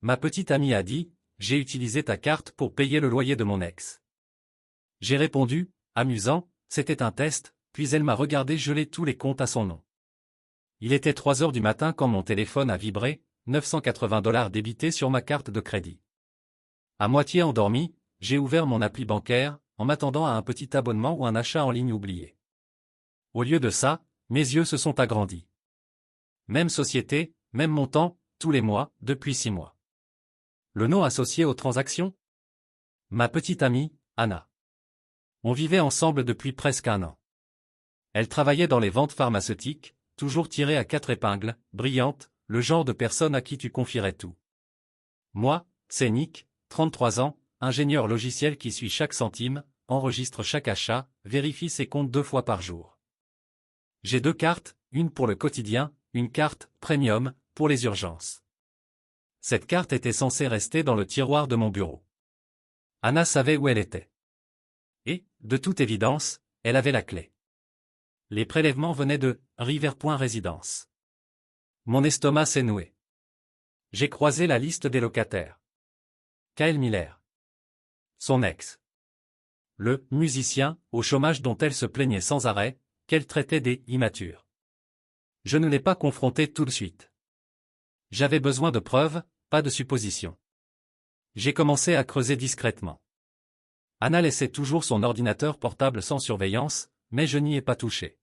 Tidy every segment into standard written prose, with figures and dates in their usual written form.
Ma petite amie a dit, j'ai utilisé ta carte pour payer le loyer de mon ex. J'ai répondu, amusant, c'était un test, puis elle m'a regardé geler tous les comptes à son nom. Il était 3 heures du matin quand mon téléphone a vibré, $980 débités sur ma carte de crédit. À moitié endormi, j'ai ouvert mon appli bancaire, en m'attendant à un petit abonnement ou un achat en ligne oublié. Au lieu de ça, mes yeux se sont agrandis. Même société, même montant, tous les mois, depuis 6 mois. Le nom associé aux transactions? Ma petite amie, Anna. On vivait ensemble depuis presque 1 an. Elle travaillait dans les ventes pharmaceutiques, toujours tirée à 4 épingles, brillante, le genre de personne à qui tu confierais tout. Moi, c'est Nick, 33 ans, ingénieur logiciel qui suit chaque centime, enregistre chaque achat, vérifie ses comptes 2 fois par jour. J'ai 2 cartes, une pour le quotidien, une carte premium, pour les urgences. Cette carte était censée rester dans le tiroir de mon bureau. Anna savait où elle était. Et, de toute évidence, elle avait la clé. Les prélèvements venaient de River.Point Résidence. Mon estomac s'est noué. J'ai croisé la liste des locataires. Kyle Miller. Son ex. Le musicien, au chômage dont elle se plaignait sans arrêt, qu'elle traitait des immatures. Je ne l'ai pas confronté tout de suite. J'avais besoin de preuves, pas de suppositions. J'ai commencé à creuser discrètement. Anna laissait toujours son ordinateur portable sans surveillance, mais je n'y ai pas touché.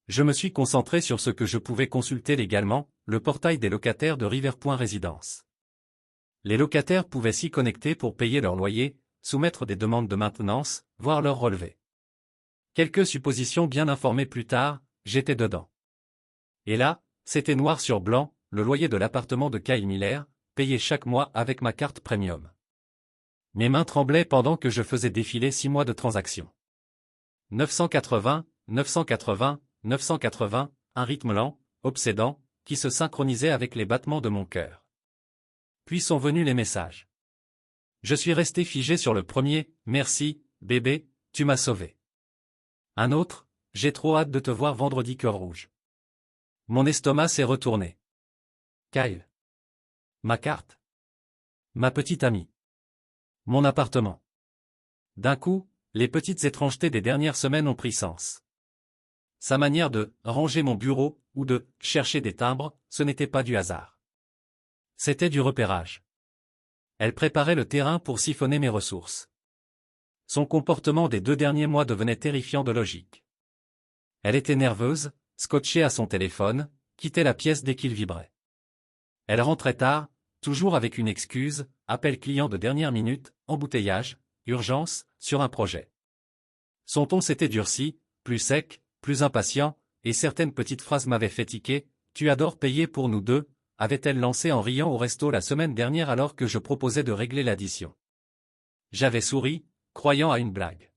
Je me suis concentré sur ce que je pouvais consulter légalement, le portail des locataires de River.Point Résidence. Les locataires pouvaient s'y connecter pour payer leur loyer, soumettre des demandes de maintenance, voir leur relevé. Quelques suppositions bien informées plus tard, j'étais dedans. Et là, c'était noir sur blanc, le loyer de l'appartement de Kyle Miller, payé chaque mois avec ma carte premium. Mes mains tremblaient pendant que je faisais défiler 6 mois de transactions. 980, 980, 980, un rythme lent, obsédant, qui se synchronisait avec les battements de mon cœur. Puis sont venus les messages. Je suis resté figé sur le premier, merci, bébé, tu m'as sauvé. Un autre, j'ai trop hâte de te voir vendredi cœur rouge. Mon estomac s'est retourné. Kyle. Ma carte. Ma petite amie. Mon appartement. D'un coup, les petites étrangetés des dernières semaines ont pris sens. Sa manière de ranger mon bureau, ou de chercher des timbres, ce n'était pas du hasard. C'était du repérage. Elle préparait le terrain pour siphonner mes ressources. Son comportement des 2 derniers mois devenait terrifiant de logique. Elle était nerveuse, scotchée à son téléphone, quittait la pièce dès qu'il vibrait. Elle rentrait tard, toujours avec une excuse, appel client de dernière minute, embouteillage, urgence, sur un projet. Son ton s'était durci, plus sec, plus impatient, et certaines petites phrases m'avaient fait tiquer. Tu adores payer pour nous deux, avait-elle lancé en riant au resto la semaine dernière alors que je proposais de régler l'addition. J'avais souri, croyant à une blague.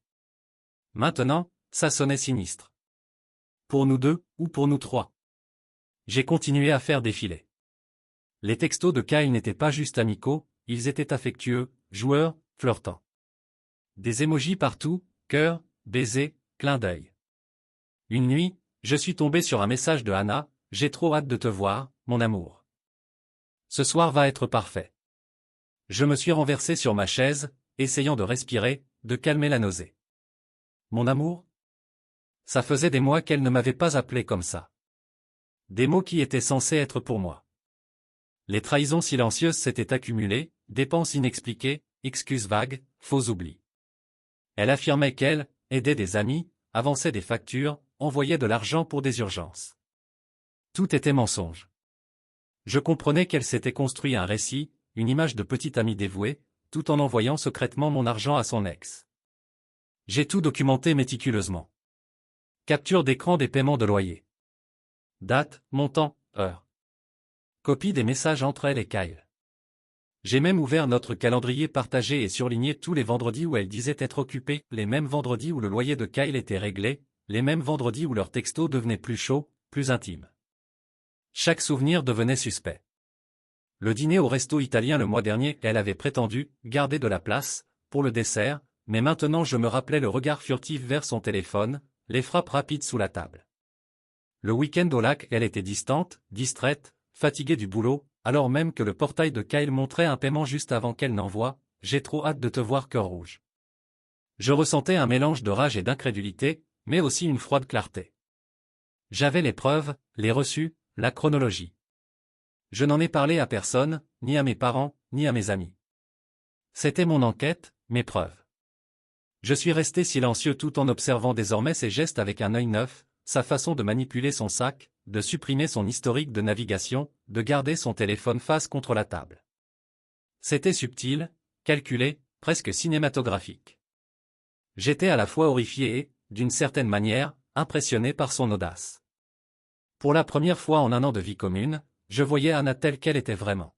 Maintenant, ça sonnait sinistre. Pour nous deux, ou pour nous trois. J'ai continué à faire défiler. Les textos de Kyle n'étaient pas juste amicaux, ils étaient affectueux, joueurs, flirtants. Des émojis partout, cœur, baiser, clin d'œil. Une nuit, je suis tombé sur un message de Anna, j'ai trop hâte de te voir, mon amour. Ce soir va être parfait. Je me suis renversé sur ma chaise, essayant de respirer, de calmer la nausée. Mon amour? Ça faisait des mois qu'elle ne m'avait pas appelé comme ça. Des mots qui étaient censés être pour moi. Les trahisons silencieuses s'étaient accumulées, dépenses inexpliquées, excuses vagues, faux oublis. Elle affirmait qu'elle aidait des amis, avançait des factures, envoyait de l'argent pour des urgences. Tout était mensonge. Je comprenais qu'elle s'était construit un récit, une image de petite amie dévouée, tout en envoyant secrètement mon argent à son ex. J'ai tout documenté méticuleusement. Capture d'écran des paiements de loyer. Date, montant, heure. Copie des messages entre elle et Kyle. J'ai même ouvert notre calendrier partagé et surligné tous les vendredis où elle disait être occupée, les mêmes vendredis où le loyer de Kyle était réglé, les mêmes vendredis où leur texto devenait plus chaud, plus intime. Chaque souvenir devenait suspect. Le dîner au resto italien le mois dernier, elle avait prétendu garder de la place pour le dessert, mais maintenant je me rappelais le regard furtif vers son téléphone, les frappes rapides sous la table. Le week-end au lac, elle était distante, distraite, fatiguée du boulot, alors même que le portail de Kyle montrait un paiement juste avant qu'elle n'envoie, j'ai trop hâte de te voir cœur rouge. Je ressentais un mélange de rage et d'incrédulité, mais aussi une froide clarté. J'avais les preuves, les reçus, la chronologie. Je n'en ai parlé à personne, ni à mes parents, ni à mes amis. C'était mon enquête, mes preuves. Je suis resté silencieux tout en observant désormais ses gestes avec un œil neuf, sa façon de manipuler son sac, de supprimer son historique de navigation, de garder son téléphone face contre la table. C'était subtil, calculé, presque cinématographique. J'étais à la fois horrifié et, d'une certaine manière, impressionné par son audace. Pour la première fois en un an de vie commune, je voyais Anna telle qu'elle était vraiment.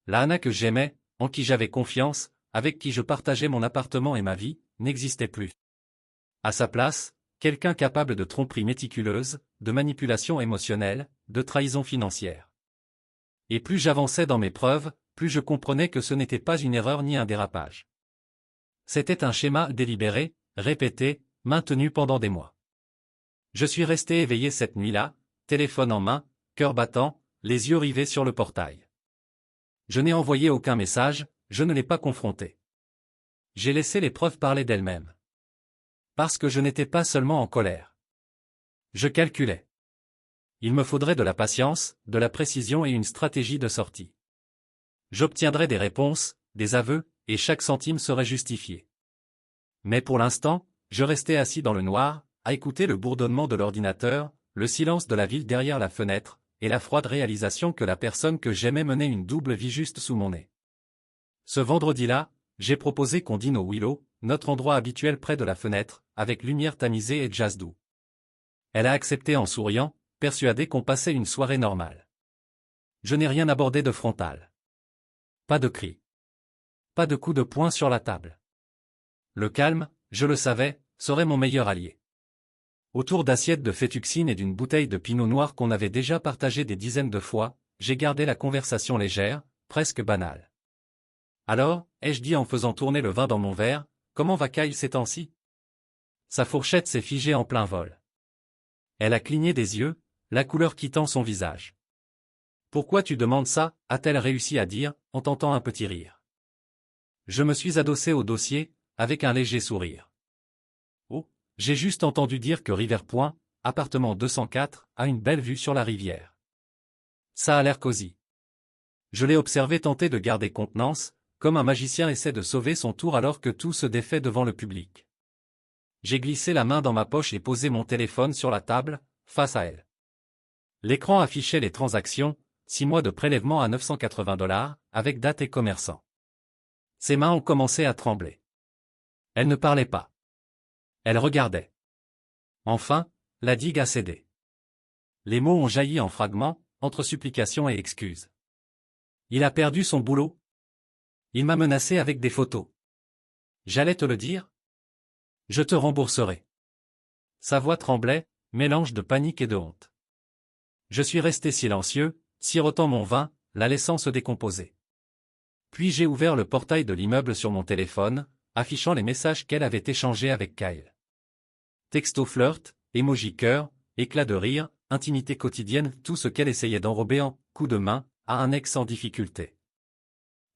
La Anna que j'aimais, en qui j'avais confiance, avec qui je partageais mon appartement et ma vie, n'existait plus. À sa place, quelqu'un capable de tromperie méticuleuse, de manipulation émotionnelle, de trahison financière. Et plus j'avançais dans mes preuves, plus je comprenais que ce n'était pas une erreur ni un dérapage. C'était un schéma délibéré, répété, maintenu pendant des mois. Je suis resté éveillé cette nuit-là, téléphone en main, cœur battant, les yeux rivés sur le portail. Je n'ai envoyé aucun message, je ne l'ai pas confronté. J'ai laissé les preuves parler d'elles-mêmes. Parce que je n'étais pas seulement en colère. Je calculais. Il me faudrait de la patience, de la précision et une stratégie de sortie. J'obtiendrais des réponses, des aveux, et chaque centime serait justifié. Mais pour l'instant, je restais assis dans le noir, à écouter le bourdonnement de l'ordinateur, le silence de la ville derrière la fenêtre, et la froide réalisation que la personne que j'aimais menait une double vie juste sous mon nez. Ce vendredi-là, j'ai proposé qu'on dîne au Willow, notre endroit habituel près de la fenêtre, avec lumière tamisée et jazz doux. Elle a accepté en souriant, persuadée qu'on passait une soirée normale. Je n'ai rien abordé de frontal. Pas de cris. Pas de coups de poing sur la table. Le calme, je le savais, serait mon meilleur allié. Autour d'assiettes de fétuxine et d'une bouteille de pinot noir qu'on avait déjà partagé des dizaines de fois, j'ai gardé la conversation légère, presque banale. Alors, ai-je dit en faisant tourner le vin dans mon verre, comment va Kyle ces temps-ci? Sa fourchette s'est figée en plein vol. Elle a cligné des yeux, la couleur quittant son visage. Pourquoi tu demandes ça, a-t-elle réussi à dire, en tentant un petit rire. Je me suis adossé au dossier, avec un léger sourire. Oh, j'ai juste entendu dire que River Point, appartement 204, a une belle vue sur la rivière. Ça a l'air cosy. Je l'ai observé tenter de garder contenance, comme un magicien essaie de sauver son tour alors que tout se défait devant le public. J'ai glissé la main dans ma poche et posé mon téléphone sur la table, face à elle. L'écran affichait les transactions, 6 mois de prélèvement à $980, avec date et commerçant. Ses mains ont commencé à trembler. Elle ne parlait pas. Elle regardait. Enfin, la digue a cédé. Les mots ont jailli en fragments, entre supplications et excuses. Il a perdu son boulot. Il m'a menacé avec des photos. J'allais te le dire? Je te rembourserai. Sa voix tremblait, mélange de panique et de honte. Je suis resté silencieux, sirotant mon vin, la laissant se décomposer. Puis j'ai ouvert le portail de l'immeuble sur mon téléphone, affichant les messages qu'elle avait échangés avec Kyle. Texto flirt, emoji cœur, éclat de rire, intimité quotidienne, tout ce qu'elle essayait d'enrober en coup de main à un ex en difficulté.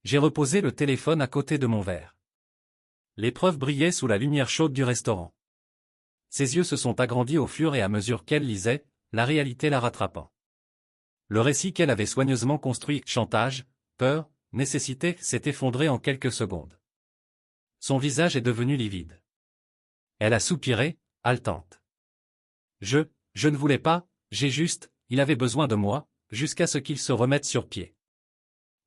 J'ai reposé le téléphone à côté de mon verre. Les preuves brillaient sous la lumière chaude du restaurant. Ses yeux se sont agrandis au fur et à mesure qu'elle lisait, la réalité la rattrapant. Le récit qu'elle avait soigneusement construit, chantage, peur, nécessité, s'est effondré en quelques secondes. Son visage est devenu livide. Elle a soupiré, haletante. Je ne voulais pas, il avait besoin de moi, jusqu'à ce qu'il se remette sur pied.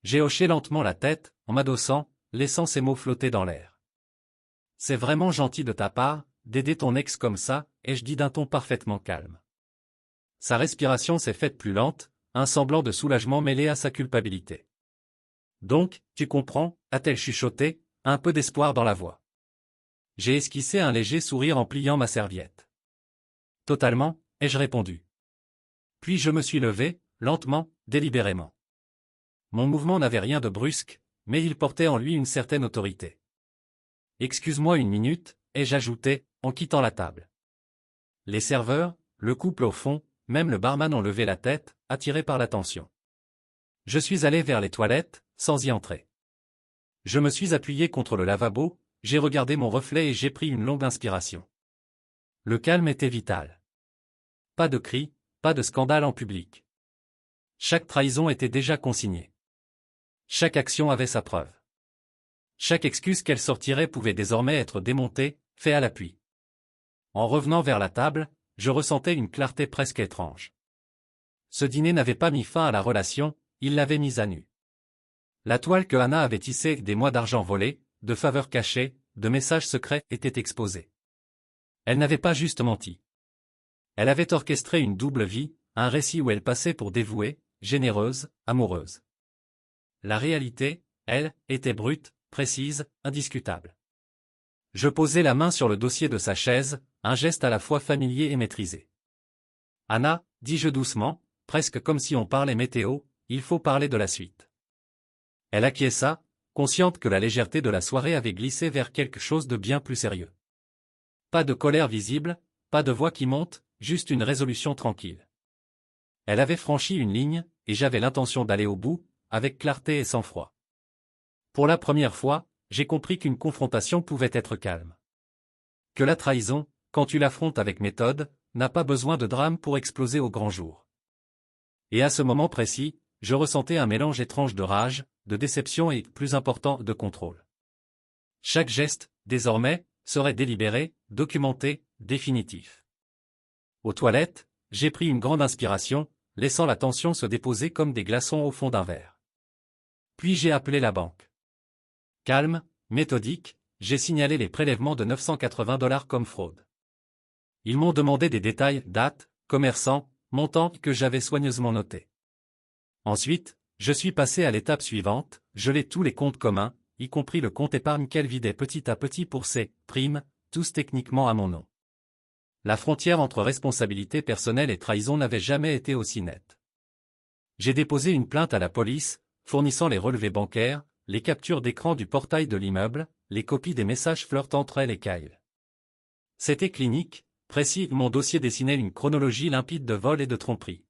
J'ai hoché lentement la tête, en m'adossant, laissant ces mots flotter dans l'air. C'est vraiment gentil de ta part, d'aider ton ex comme ça, ai-je dit d'un ton parfaitement calme. Sa respiration s'est faite plus lente, un semblant de soulagement mêlé à sa culpabilité. Donc, tu comprends, a-t-elle chuchoté, un peu d'espoir dans la voix. J'ai esquissé un léger sourire en pliant ma serviette. Totalement, ai-je répondu. Puis je me suis levé, lentement, délibérément. Mon mouvement n'avait rien de brusque, mais il portait en lui une certaine autorité. Excuse-moi une minute, ai-je ajouté, en quittant la table. Les serveurs, le couple au fond, même le barman ont levé la tête, attirés par l'attention. Je suis allé vers les toilettes, sans y entrer. Je me suis appuyé contre le lavabo, j'ai regardé mon reflet et j'ai pris une longue inspiration. Le calme était vital. Pas de cris, pas de scandale en public. Chaque trahison était déjà consignée. Chaque action avait sa preuve. Chaque excuse qu'elle sortirait pouvait désormais être démontée, fait à l'appui. En revenant vers la table, je ressentais une clarté presque étrange. Ce dîner n'avait pas mis fin à la relation, il l'avait mise à nu. La toile que Anna avait tissée des mois d'argent volé, de faveurs cachées, de messages secrets était exposée. Elle n'avait pas juste menti. Elle avait orchestré une double vie, un récit où elle passait pour dévouée, généreuse, amoureuse. La réalité, elle, était brute, précise, indiscutable. Je posai la main sur le dossier de sa chaise, un geste à la fois familier et maîtrisé. Anna, dis-je doucement, presque comme si on parlait météo, il faut parler de la suite. Elle acquiesça, consciente que la légèreté de la soirée avait glissé vers quelque chose de bien plus sérieux. Pas de colère visible, pas de voix qui monte, juste une résolution tranquille. Elle avait franchi une ligne, et j'avais l'intention d'aller au bout, avec clarté et sang-froid. Pour la première fois, j'ai compris qu'une confrontation pouvait être calme. Que la trahison, quand tu l'affrontes avec méthode, n'a pas besoin de drame pour exploser au grand jour. Et à ce moment précis, je ressentais un mélange étrange de rage, de déception et, plus important, de contrôle. Chaque geste, désormais, serait délibéré, documenté, définitif. Aux toilettes, j'ai pris une grande inspiration, laissant la tension se déposer comme des glaçons au fond d'un verre. Puis j'ai appelé la banque. Calme, méthodique, j'ai signalé les prélèvements de $980 comme fraude. Ils m'ont demandé des détails, dates, commerçants, montants que j'avais soigneusement notés. Ensuite, je suis passé à l'étape suivante, geler tous les comptes communs, y compris le compte épargne qu'elle vidait petit à petit pour ses primes, tous techniquement à mon nom. La frontière entre responsabilité personnelle et trahison n'avait jamais été aussi nette. J'ai déposé une plainte à la police, fournissant les relevés bancaires, les captures d'écran du portail de l'immeuble, les copies des messages flirtant entre elle et Kyle. C'était clinique, précis, mon dossier dessinait une chronologie limpide de vol et de tromperie.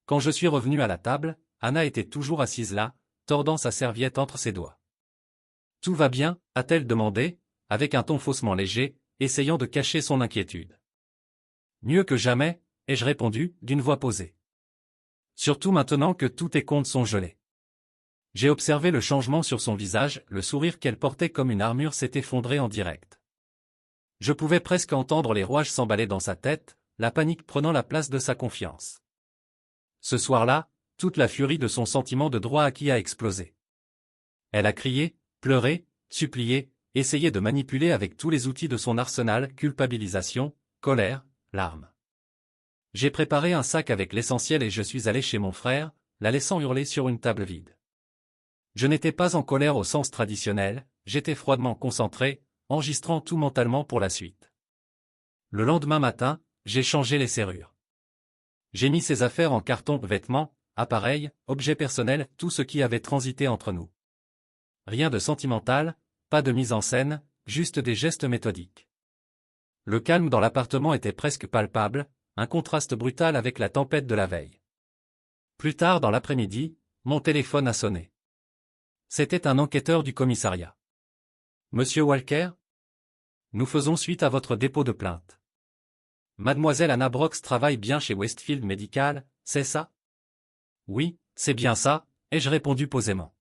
Quand je suis revenu à la table, Anna était toujours assise là, tordant sa serviette entre ses doigts. « Tout va bien ?» a-t-elle demandé, avec un ton faussement léger, essayant de cacher son inquiétude. « Mieux que jamais », ai-je répondu, d'une voix posée. « Surtout maintenant que tous tes comptes sont gelés. » J'ai observé le changement sur son visage, le sourire qu'elle portait comme une armure s'est effondré en direct. Je pouvais presque entendre les rouages s'emballer dans sa tête, la panique prenant la place de sa confiance. Ce soir-là, toute la furie de son sentiment de droit acquis a explosé. Elle a crié, pleuré, supplié, essayé de manipuler avec tous les outils de son arsenal, culpabilisation, colère, larmes. J'ai préparé un sac avec l'essentiel et je suis allé chez mon frère, la laissant hurler sur une table vide. Je n'étais pas en colère au sens traditionnel, j'étais froidement concentré, enregistrant tout mentalement pour la suite. Le lendemain matin, j'ai changé les serrures. J'ai mis ses affaires en carton, vêtements, appareils, objets personnels, tout ce qui avait transité entre nous. Rien de sentimental, pas de mise en scène, juste des gestes méthodiques. Le calme dans l'appartement était presque palpable, un contraste brutal avec la tempête de la veille. Plus tard dans l'après-midi, mon téléphone a sonné. C'était un enquêteur du commissariat. « Monsieur Walker ? Nous faisons suite à votre dépôt de plainte. Mademoiselle Anna Brox travaille bien chez Westfield Medical, c'est ça ? Oui, c'est bien ça, ai-je répondu posément.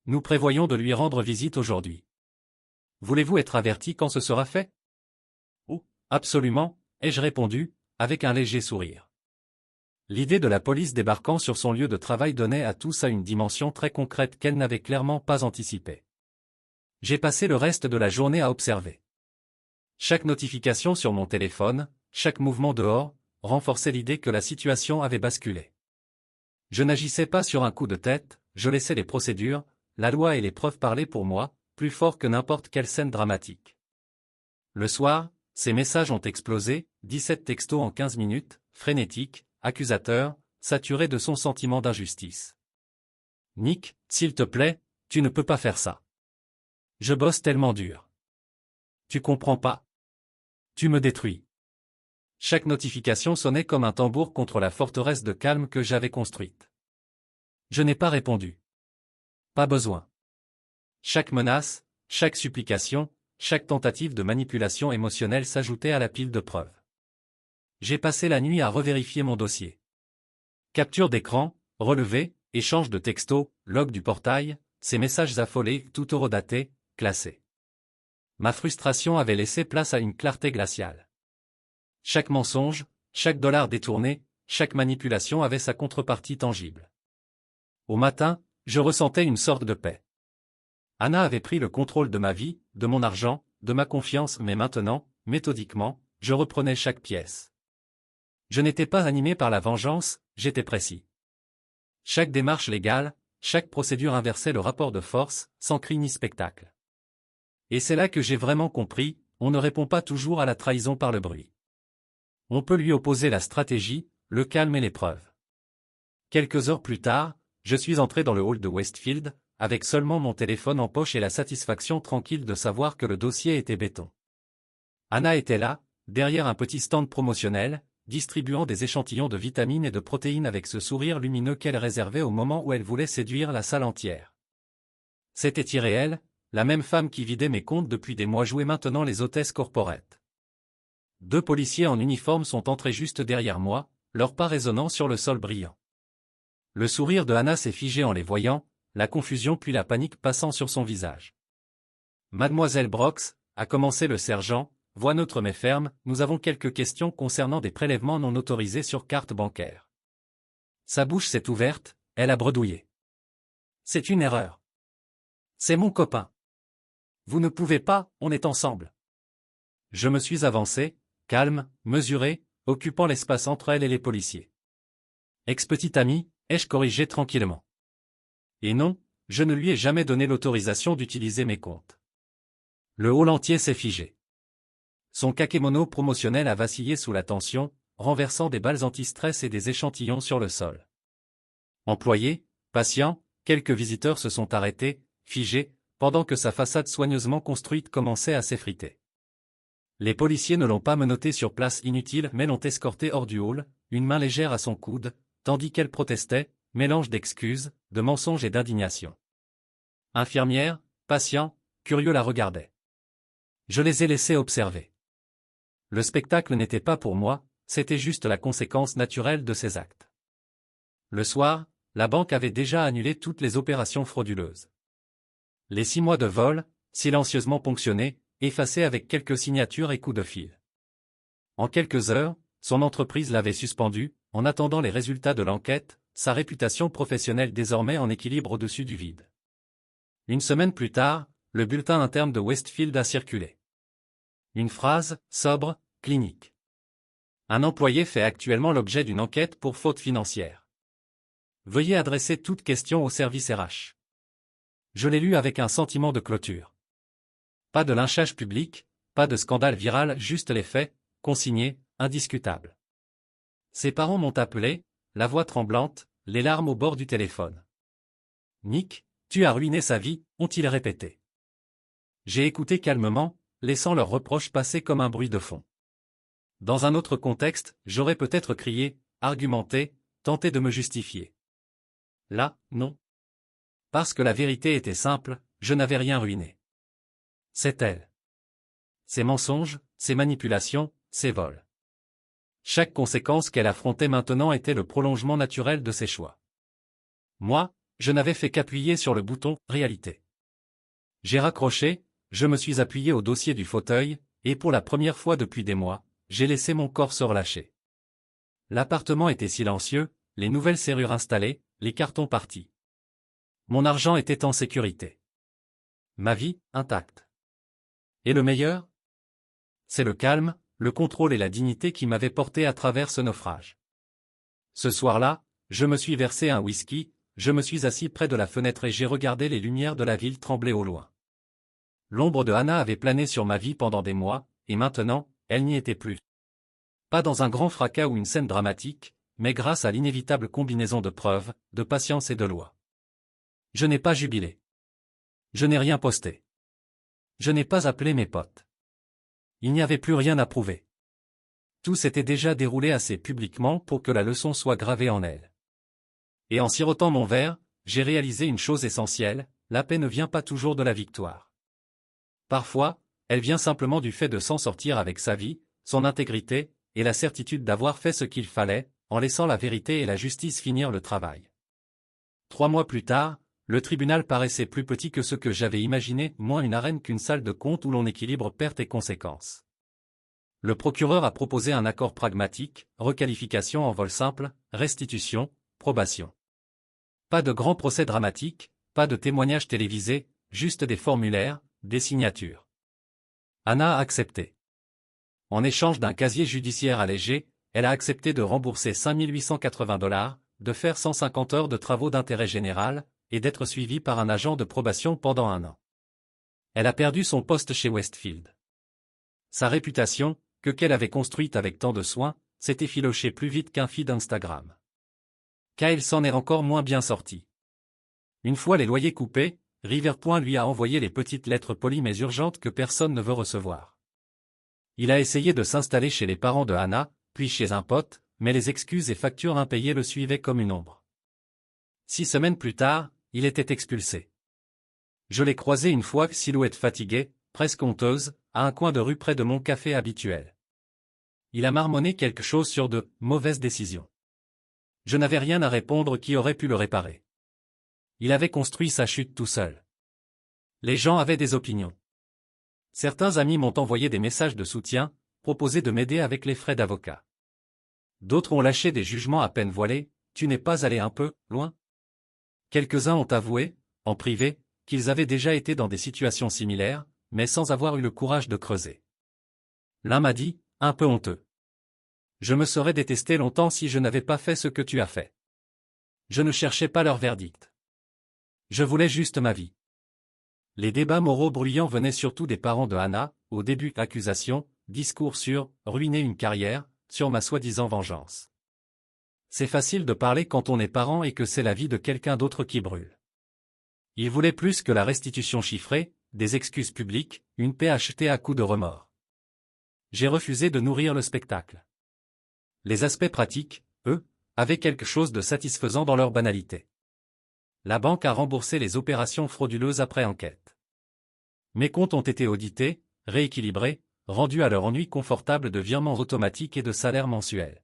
Nous prévoyons de lui rendre visite aujourd'hui. Voulez-vous être averti quand ce sera fait ? Oh, absolument, ai-je répondu, avec un léger sourire. L'idée de la police débarquant sur son lieu de travail donnait à tout ça une dimension très concrète qu'elle n'avait clairement pas anticipée. J'ai passé le reste de la journée à observer. Chaque notification sur mon téléphone, chaque mouvement dehors, renforçait l'idée que la situation avait basculé. Je n'agissais pas sur un coup de tête, je laissais les procédures, la loi et les preuves parler pour moi, plus fort que n'importe quelle scène dramatique. Le soir, ces messages ont explosé, 17 textos en 15 minutes, frénétiques, accusateurs, saturés de son sentiment d'injustice. « Nick, s'il te plaît, tu ne peux pas faire ça. Je bosse tellement dur. Tu comprends pas. Tu me détruis. » Chaque notification sonnait comme un tambour contre la forteresse de calme que j'avais construite. Je n'ai pas répondu. Pas besoin. Chaque menace, chaque supplication, chaque tentative de manipulation émotionnelle s'ajoutait à la pile de preuves. J'ai passé la nuit à revérifier mon dossier. Capture d'écran, relevé, échange de textos, log du portail, ces messages affolés, tout horodatés, classés. Ma frustration avait laissé place à une clarté glaciale. Chaque mensonge, chaque dollar détourné, chaque manipulation avait sa contrepartie tangible. Au matin, je ressentais une sorte de paix. Anna avait pris le contrôle de ma vie, de mon argent, de ma confiance, mais maintenant, méthodiquement, je reprenais chaque pièce. Je n'étais pas animé par la vengeance, j'étais précis. Chaque démarche légale, chaque procédure inversait le rapport de force, sans cri ni spectacle. Et c'est là que j'ai vraiment compris, on ne répond pas toujours à la trahison par le bruit. On peut lui opposer la stratégie, le calme et l'épreuve. Quelques heures plus tard, je suis entré dans le hall de Westfield, avec seulement mon téléphone en poche et la satisfaction tranquille de savoir que le dossier était béton. Anna était là, derrière un petit stand promotionnel, distribuant des échantillons de vitamines et de protéines avec ce sourire lumineux qu'elle réservait au moment où elle voulait séduire la salle entière. C'était irréel, la même femme qui vidait mes comptes depuis des mois jouait maintenant les hôtesses corporate. 2 policiers en uniforme sont entrés juste derrière moi, leurs pas résonnant sur le sol brillant. Le sourire de Anna s'est figé en les voyant, la confusion puis la panique passant sur son visage. Mademoiselle Brox, a commencé le sergent, voix neutre mais ferme, nous avons quelques questions concernant des prélèvements non autorisés sur carte bancaire. Sa bouche s'est ouverte, elle a bredouillé. C'est une erreur. C'est mon copain. Vous ne pouvez pas, on est ensemble. Je me suis avancé, calme, mesuré, occupant l'espace entre elle et les policiers. Ex-petite amie, ai-je corrigé tranquillement. Et non, je ne lui ai jamais donné l'autorisation d'utiliser mes comptes. Le hall entier s'est figé. Son kakémono promotionnel a vacillé sous la tension, renversant des balles anti-stress et des échantillons sur le sol. Employés, patients, quelques visiteurs se sont arrêtés, figés, pendant que sa façade soigneusement construite commençait à s'effriter. Les policiers ne l'ont pas menotté sur place inutile mais l'ont escorté hors du hall, une main légère à son coude, tandis qu'elle protestait, mélange d'excuses, de mensonges et d'indignation. Infirmières, patients, curieux la regardaient. Je les ai laissés observer. Le spectacle n'était pas pour moi, c'était juste la conséquence naturelle de ses actes. Le soir, la banque avait déjà annulé toutes les opérations frauduleuses. Les 6 mois de vol, silencieusement ponctionnés, effacés avec quelques signatures et coups de fil. En quelques heures, son entreprise l'avait suspendu, en attendant les résultats de l'enquête, sa réputation professionnelle désormais en équilibre au-dessus du vide. Une semaine plus tard, le bulletin interne de Westfield a circulé. Une phrase, sobre, clinique. Un employé fait actuellement l'objet d'une enquête pour faute financière. Veuillez adresser toute question au service RH. Je l'ai lu avec un sentiment de clôture. Pas de lynchage public, pas de scandale viral, juste les faits, consignés, indiscutables. Ses parents m'ont appelé, la voix tremblante, les larmes au bord du téléphone. Nick, tu as ruiné sa vie, ont-ils répété. J'ai écouté calmement, laissant leurs reproches passer comme un bruit de fond. Dans un autre contexte, j'aurais peut-être crié, argumenté, tenté de me justifier. Là, non. Parce que la vérité était simple, je n'avais rien ruiné. C'est elle. Ses mensonges, ses manipulations, ses vols. Chaque conséquence qu'elle affrontait maintenant était le prolongement naturel de ses choix. Moi, je n'avais fait qu'appuyer sur le bouton « Réalité ». J'ai raccroché, je me suis appuyé au dossier du fauteuil, et pour la première fois depuis des mois, j'ai laissé mon corps se relâcher. L'appartement était silencieux, les nouvelles serrures installées, les cartons partis. Mon argent était en sécurité. Ma vie, intacte. Et le meilleur? C'est le calme, le contrôle et la dignité qui m'avaient porté à travers ce naufrage. Ce soir-là, je me suis versé un whisky, je me suis assis près de la fenêtre et j'ai regardé les lumières de la ville trembler au loin. L'ombre de Anna avait plané sur ma vie pendant des mois, et maintenant, elle n'y était plus. Pas dans un grand fracas ou une scène dramatique, mais grâce à l'inévitable combinaison de preuves, de patience et de loi. Je n'ai pas jubilé. Je n'ai rien posté. Je n'ai pas appelé mes potes. Il n'y avait plus rien à prouver. Tout s'était déjà déroulé assez publiquement pour que la leçon soit gravée en elle. Et en sirotant mon verre, j'ai réalisé une chose essentielle, la paix ne vient pas toujours de la victoire. Parfois, elle vient simplement du fait de s'en sortir avec sa vie, son intégrité, et la certitude d'avoir fait ce qu'il fallait, en laissant la vérité et la justice finir le travail. 3 mois plus tard, le tribunal paraissait plus petit que ce que j'avais imaginé, moins une arène qu'une salle de compte où l'on équilibre pertes et conséquences. Le procureur a proposé un accord pragmatique, requalification en vol simple, restitution, probation. Pas de grand procès dramatique, pas de témoignages télévisés, juste des formulaires, des signatures. Anna a accepté. En échange d'un casier judiciaire allégé, elle a accepté de rembourser 5 880 $, de faire 150 heures de travaux d'intérêt général, et d'être suivie par un agent de probation pendant 1 an. Elle a perdu son poste chez Westfield. Sa réputation, qu'elle avait construite avec tant de soin, s'est effilochée plus vite qu'un feed Instagram. Kyle s'en est encore moins bien sorti. Une fois les loyers coupés, Riverpoint lui a envoyé les petites lettres polies mais urgentes que personne ne veut recevoir. Il a essayé de s'installer chez les parents de Hannah, puis chez un pote, mais les excuses et factures impayées le suivaient comme une ombre. 6 semaines plus tard, il était expulsé. Je l'ai croisé une fois, silhouette fatiguée, presque honteuse, à un coin de rue près de mon café habituel. Il a marmonné quelque chose sur de « mauvaises décisions ». Je n'avais rien à répondre qui aurait pu le réparer. Il avait construit sa chute tout seul. Les gens avaient des opinions. Certains amis m'ont envoyé des messages de soutien, proposé de m'aider avec les frais d'avocat. D'autres ont lâché des jugements à peine voilés, tu n'es pas allé un peu loin? Quelques-uns ont avoué, en privé, qu'ils avaient déjà été dans des situations similaires, mais sans avoir eu le courage de creuser. L'un m'a dit, un peu honteux. Je me serais détesté longtemps si je n'avais pas fait ce que tu as fait. Je ne cherchais pas leur verdict. Je voulais juste ma vie. Les débats moraux bruyants venaient surtout des parents de Hannah, au début accusations, discours sur « ruiner une carrière », sur ma soi-disant vengeance. C'est facile de parler quand on est parent et que c'est la vie de quelqu'un d'autre qui brûle. Ils voulaient plus que la restitution chiffrée, des excuses publiques, une paix achetée à coups de remords. J'ai refusé de nourrir le spectacle. Les aspects pratiques, eux, avaient quelque chose de satisfaisant dans leur banalité. La banque a remboursé les opérations frauduleuses après enquête. Mes comptes ont été audités, rééquilibrés, rendus à leur ennui confortable de virements automatiques et de salaires mensuels.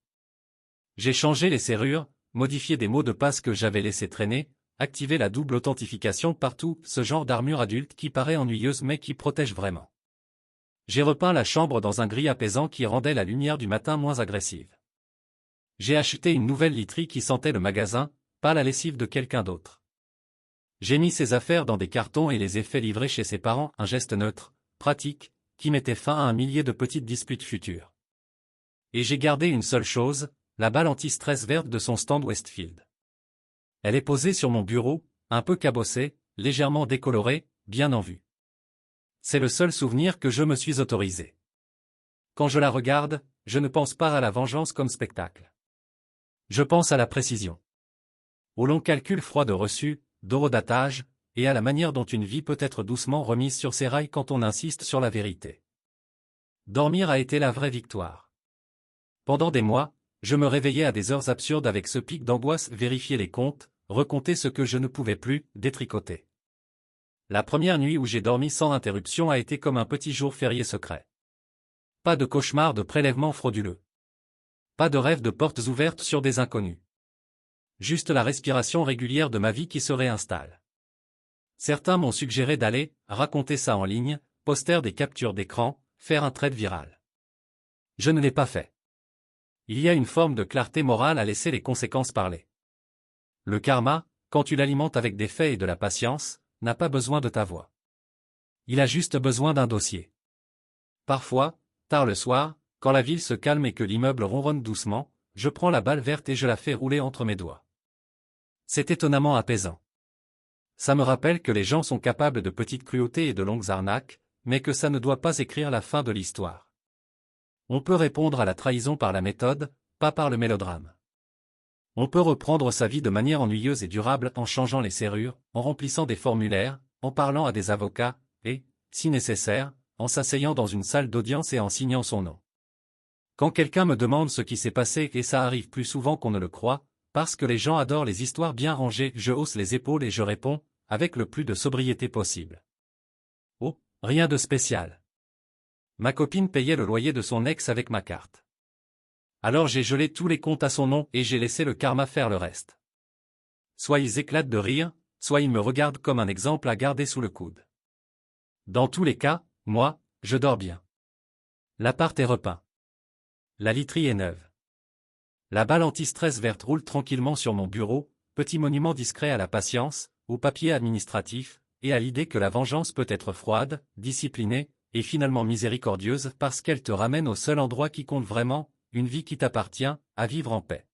J'ai changé les serrures, modifié des mots de passe que j'avais laissés traîner, activé la double authentification partout, ce genre d'armure adulte qui paraît ennuyeuse mais qui protège vraiment. J'ai repeint la chambre dans un gris apaisant qui rendait la lumière du matin moins agressive. J'ai acheté une nouvelle literie qui sentait le magasin, pas la lessive de quelqu'un d'autre. J'ai mis ses affaires dans des cartons et les ai fait livrer chez ses parents, un geste neutre, pratique, qui mettait fin à un millier de petites disputes futures. Et j'ai gardé une seule chose, la balle anti-stress verte de son stand Westfield. Elle est posée sur mon bureau, un peu cabossée, légèrement décolorée, bien en vue. C'est le seul souvenir que je me suis autorisé. Quand je la regarde, je ne pense pas à la vengeance comme spectacle. Je pense à la précision. Au long calcul froid de reçu, d'horodatage, et à la manière dont une vie peut être doucement remise sur ses rails quand on insiste sur la vérité. Dormir a été la vraie victoire. Pendant des mois, je me réveillais à des heures absurdes avec ce pic d'angoisse, vérifier les comptes, recompter ce que je ne pouvais plus, détricoter. La première nuit où j'ai dormi sans interruption a été comme un petit jour férié secret. Pas de cauchemar de prélèvements frauduleux. Pas de rêve de portes ouvertes sur des inconnus. Juste la respiration régulière de ma vie qui se réinstalle. Certains m'ont suggéré d'aller raconter ça en ligne, poster des captures d'écran, faire un thread viral. Je ne l'ai pas fait. Il y a une forme de clarté morale à laisser les conséquences parler. Le karma, quand tu l'alimentes avec des faits et de la patience, n'a pas besoin de ta voix. Il a juste besoin d'un dossier. Parfois, tard le soir, quand la ville se calme et que l'immeuble ronronne doucement, je prends la balle verte et je la fais rouler entre mes doigts. C'est étonnamment apaisant. Ça me rappelle que les gens sont capables de petites cruautés et de longues arnaques, mais que ça ne doit pas écrire la fin de l'histoire. On peut répondre à la trahison par la méthode, pas par le mélodrame. On peut reprendre sa vie de manière ennuyeuse et durable en changeant les serrures, en remplissant des formulaires, en parlant à des avocats, et, si nécessaire, en s'asseyant dans une salle d'audience et en signant son nom. Quand quelqu'un me demande ce qui s'est passé, et ça arrive plus souvent qu'on ne le croit, parce que les gens adorent les histoires bien rangées, je hausse les épaules et je réponds, avec le plus de sobriété possible. Oh, rien de spécial. Ma copine payait le loyer de son ex avec ma carte. Alors j'ai gelé tous les comptes à son nom et j'ai laissé le karma faire le reste. Soit ils éclatent de rire, soit ils me regardent comme un exemple à garder sous le coude. Dans tous les cas, moi, je dors bien. L'appart est repeint. La literie est neuve. La balle anti-stress verte roule tranquillement sur mon bureau, petit monument discret à la patience, au papier administratif, et à l'idée que la vengeance peut être froide, disciplinée, et finalement miséricordieuse parce qu'elle te ramène au seul endroit qui compte vraiment, une vie qui t'appartient, à vivre en paix.